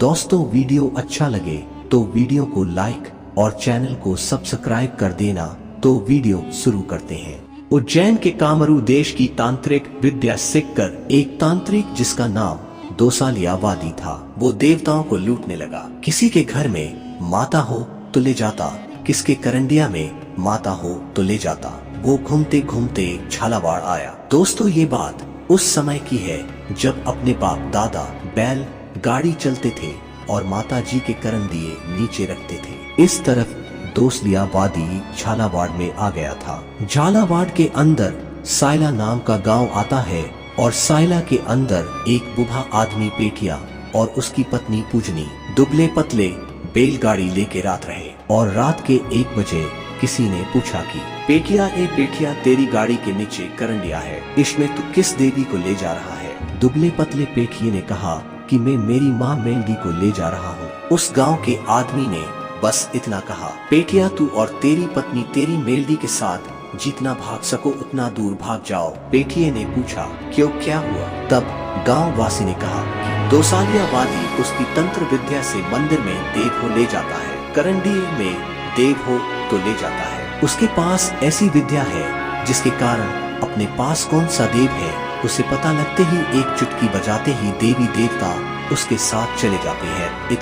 दोस्तों वीडियो अच्छा लगे तो वीडियो को लाइक और चैनल को सब्सक्राइब कर देना। तो वीडियो शुरू करते हैं। उज्जैन के कामरू देश की तांत्रिक विद्या सीखकर एक तांत्रिक जिसका नाम दोसालिया वादी था, वो देवताओं को लूटने लगा। किसी के घर में माता हो तो ले जाता, किसके करंडिया में माता हो तो ले जाता। वो घूमते घूमते झालावाड़ आया। दोस्तों ये बात उस समय की है जब अपने बाप दादा बैल गाड़ी चलते थे और माता जी के करंडिये नीचे रखते थे। इस तरफ दोसालिया वादी झालावाड़ में आ गया था। झालावाड़ के अंदर सायला नाम का गांव आता है और सायला के अंदर एक बूढ़ा आदमी पेटिया और उसकी पत्नी पूजनी दुबले पतले बैलगाड़ी लेके रात रहे। और रात के 1 बजे किसी ने पूछा कि पेटिया तेरी गाड़ी के नीचे करंडिया है, इसमें तू किस देवी को ले जा रहा है? दुबले पतले पेटिये ने कहा कि मैं मेरी माँ मेलडी को ले जा रहा हूँ। उस गांव के आदमी ने बस इतना कहा, पेटिया तू और तेरी पत्नी तेरी मेलडी के साथ जितना भाग सको उतना दूर भाग जाओ। पेटिये ने पूछा क्यों, क्या हुआ? तब गांव वासी ने कहा कि दोसालिया वादी उसकी तंत्र विद्या से मंदिर में देव हो ले जाता है, करंडिये में देव हो तो ले जाता है। उसके पास ऐसी विद्या है जिसके कारण अपने पास कौन सा देव है उसे पता लगते ही एक चुटकी बजाते ही देवी देवता उसके साथ चले जाते हैं।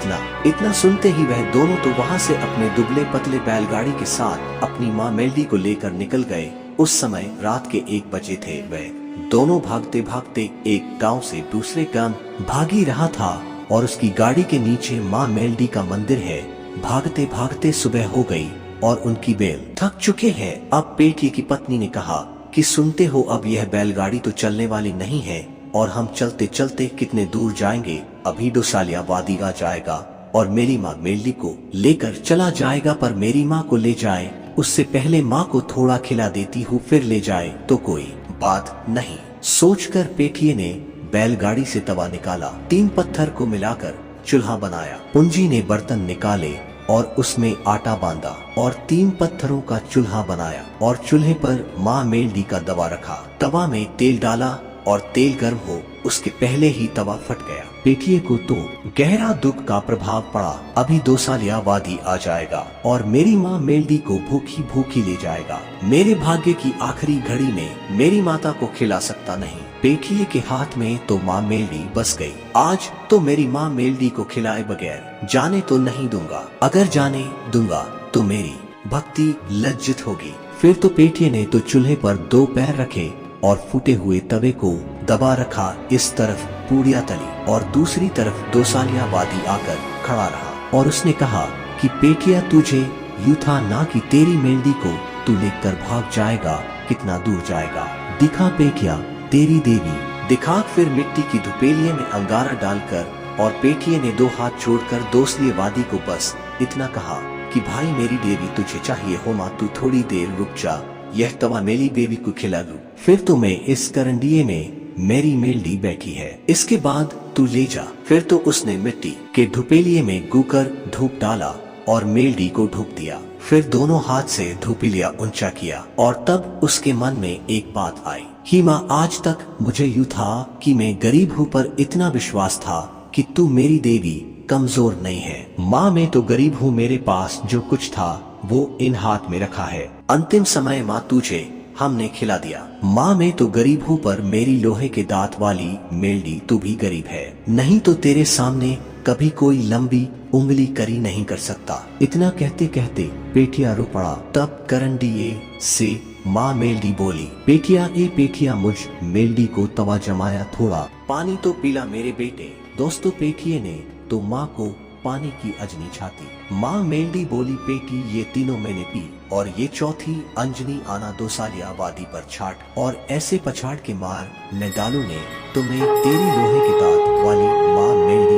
इतना सुनते ही वह दोनों तो वहां से अपने दुबले पतले बैलगाड़ी के साथ अपनी माँ मेलडी को लेकर निकल गए। उस समय रात के 1 बजे थे। वह दोनों भागते भागते एक गांव से दूसरे गांव भागी रहा था और उसकी गाड़ी के नीचे माँ मेलडी का मंदिर है। भागते भागते सुबह हो गई और उनकी बैल थक चुके हैं। अब पेटिये की पत्नी ने कहा कि सुनते हो, अब यह बैलगाड़ी तो चलने वाली नहीं है और हम चलते चलते कितने दूर जाएंगे। अभी दोसालिया वादी आ जाएगा और मेरी माँ मेलडी को लेकर चला जाएगा, पर मेरी माँ को ले जाए उससे पहले माँ को थोड़ा खिला देती हूँ, फिर ले जाए तो कोई बात नहीं। सोचकर पेटिये ने बैलगाड़ी से तवा निकाला, 3 पत्थर को मिलाकर चूल्हा बनाया। पूंजी ने बर्तन निकाले और उसमें आटा बांधा और 3 पत्थरों का चूल्हा बनाया और चूल्हे पर माँ मेलडी का दवा रखा। तवा में तेल डाला और तेल गर्म हो उसके पहले ही तवा फट गया। पेटिये को तो गहरा दुख का प्रभाव पड़ा। अभी दोसालिया वादी आ जाएगा और मेरी माँ मेलडी को भूखी भूखी ले जाएगा। मेरे भाग्य की आखिरी घड़ी में मेरी माता को खिला सकता नहीं। पेटिये के हाथ में तो माँ मेलडी बस गई। आज तो मेरी माँ मेलडी को खिलाए बगैर जाने तो नहीं दूंगा, अगर जाने दूंगा तो मेरी भक्ति लज्जित होगी। फिर तो पेटिये ने तो चूल्हे पर 2 पैर रखे और फूटे हुए तवे को दबा रखा। इस तरफ पूड़ियाँ तली और दूसरी तरफ दोसालिया वादी आकर खड़ा रहा और उसने कहा कि पेटिया तुझे यूं था ना कि तेरी मेलडी को तू लेकर भाग जाएगा, कितना दूर जाएगा, दिखा पेटिया तेरी देवी दिखा। फिर मिट्टी की धुपेलिये में अंगारा डालकर और पेटिये ने 2 हाथ जोड़कर दोसालिया वादी को बस इतना कहा कि भाई मेरी देवी तुझे चाहिए हो, माँ तू थोड़ी देर रुक जा, यह तवा मेरी बेबी को खिला दूं, फिर तो मैं इस करंडिये में मेरी मेलडी बैठी है, इसके बाद तू ले जा। फिर तो उसने मिट्टी के धुपेलिये में गुकर धूप डाला और मेलडी को ढूप दिया। फिर दोनों हाथ से धुपेलिया ऊंचा किया और तब उसके मन में एक बात आई कि माँ आज तक मुझे यूं था कि मैं गरीब हूँ, पर इतना विश्वास था कि तू मेरी देवी कमजोर नहीं है। माँ मैं तो गरीब हूँ, मेरे पास जो कुछ था वो इन हाथ में रखा है। अंतिम समय माँ तुझे हमने खिला दिया। माँ मैं तो गरीब हूँ, पर मेरी लोहे के दांत वाली मेलडी तू भी गरीब है, नहीं तो तेरे सामने कभी कोई लंबी उंगली करी नहीं कर सकता। इतना कहते कहते पेटिया रो पड़ा। तब करंडिये से माँ मेलडी बोली, पेटिया मुझ मेलडी को तवा जमाया, थोड़ा पानी तो पीला मेरे बेटे। दोस्तों पेटिये ने तो माँ को पानी की अजनी छाती। माँ मेलडी बोली, पेटी ये तीनों मैंने पी और ये चौथी अंजनी आना दोसालिया वादी पर छाट और ऐसे पछाड़ के मार न डालू ने तो मैं तेरी लोहे के दांत वाली माँ मेलडी